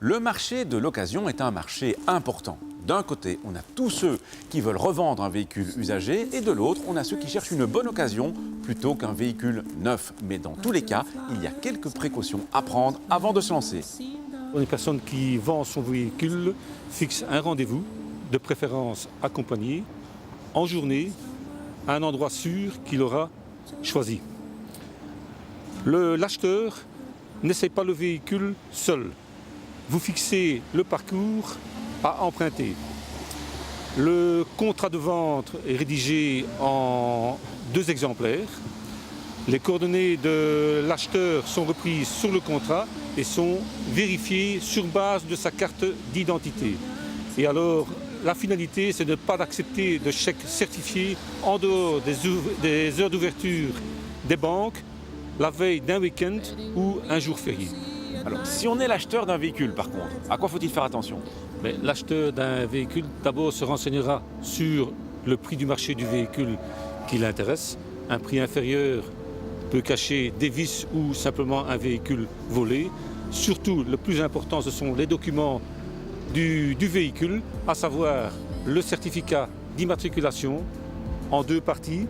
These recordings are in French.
Le marché de l'occasion est un marché important. D'un côté, on a tous ceux qui veulent revendre un véhicule usagé et de l'autre, on a ceux qui cherchent une bonne occasion plutôt qu'un véhicule neuf. Mais dans tous les cas, il y a quelques précautions à prendre avant de se lancer. Une personne qui vend son véhicule fixe un rendez-vous, de préférence accompagné, en journée, à un endroit sûr qu'il aura choisi. L'acheteur n'essaie pas le véhicule seul. Vous fixez le parcours à emprunter. Le contrat de vente est rédigé en 2 exemplaires. Les coordonnées de l'acheteur sont reprises sur le contrat et sont vérifiées sur base de sa carte d'identité. Et alors, la finalité, c'est de ne pas accepter de chèques certifiés en dehors des heures d'ouverture des banques, la veille d'un week-end ou un jour férié. Alors, si on est l'acheteur d'un véhicule, par contre, à quoi faut-il faire attention? L'acheteur d'un véhicule, d'abord, se renseignera sur le prix du marché du véhicule qui l'intéresse. Un prix inférieur peut cacher des vices ou simplement un véhicule volé. Surtout, le plus important, ce sont les documents du véhicule, à savoir le certificat d'immatriculation en 2 parties.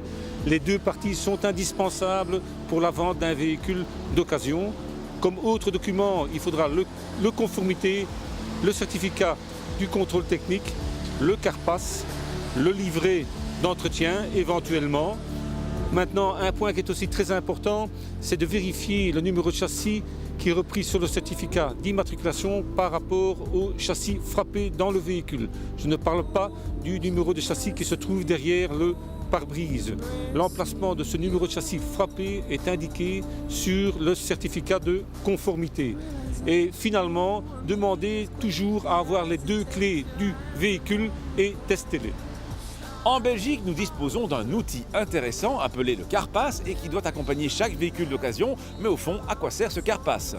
Les 2 parties sont indispensables pour la vente d'un véhicule d'occasion. Comme autre document, il faudra le conformité, le certificat du contrôle technique, le CARPAS, le livret d'entretien éventuellement. Maintenant, un point qui est aussi très important, c'est de vérifier le numéro de châssis qui est repris sur le certificat d'immatriculation par rapport au châssis frappé dans le véhicule. Je ne parle pas du numéro de châssis qui se trouve derrière le pare-brise. L'emplacement de ce numéro de châssis frappé est indiqué sur le certificat de conformité. Et finalement, demandez toujours à avoir les 2 clés du véhicule et testez-les. En Belgique, nous disposons d'un outil intéressant appelé le CARPAS et qui doit accompagner chaque véhicule d'occasion. Mais au fond, à quoi sert ce CARPAS?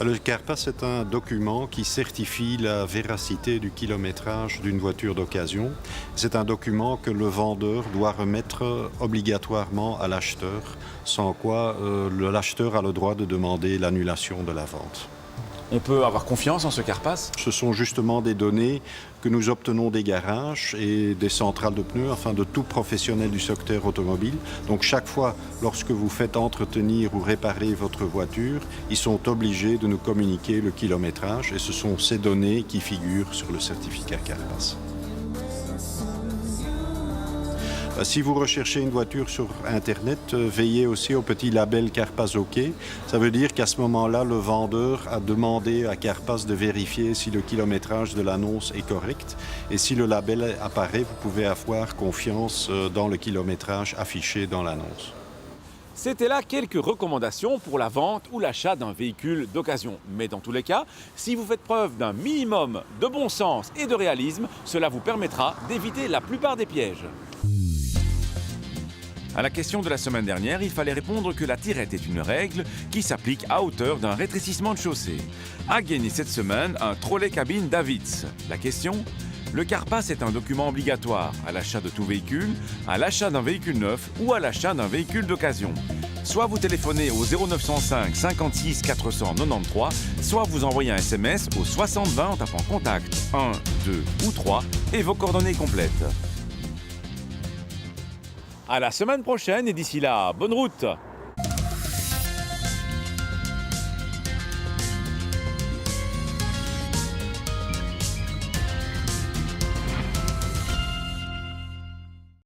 Le CARPAS est un document qui certifie la véracité du kilométrage d'une voiture d'occasion. C'est un document que le vendeur doit remettre obligatoirement à l'acheteur, sans quoi l'acheteur a le droit de demander l'annulation de la vente. On peut avoir confiance en ce CARPAS? Ce sont justement des données que nous obtenons des garages et des centrales de pneus, enfin de tout professionnel du secteur automobile. Donc chaque fois, lorsque vous faites entretenir ou réparer votre voiture, ils sont obligés de nous communiquer le kilométrage et ce sont ces données qui figurent sur le certificat CARPAS. Si vous recherchez une voiture sur Internet, veillez aussi au petit label CARPAS OK. Ça veut dire qu'à ce moment-là, le vendeur a demandé à CARPAS de vérifier si le kilométrage de l'annonce est correct. Et si le label apparaît, vous pouvez avoir confiance dans le kilométrage affiché dans l'annonce. C'était là quelques recommandations pour la vente ou l'achat d'un véhicule d'occasion. Mais dans tous les cas, si vous faites preuve d'un minimum de bon sens et de réalisme, cela vous permettra d'éviter la plupart des pièges. À la question de la semaine dernière, il fallait répondre que la tirette est une règle qui s'applique à hauteur d'un rétrécissement de chaussée. A gagné cette semaine un trolley cabine Davids. La question? Le CARPAS est un document obligatoire à l'achat de tout véhicule, à l'achat d'un véhicule neuf ou à l'achat d'un véhicule d'occasion. Soit vous téléphonez au 0905 56 493, soit vous envoyez un SMS au 6020 en tapant contact 1, 2 ou 3 et vos coordonnées complètes. À la semaine prochaine et d'ici là, bonne route!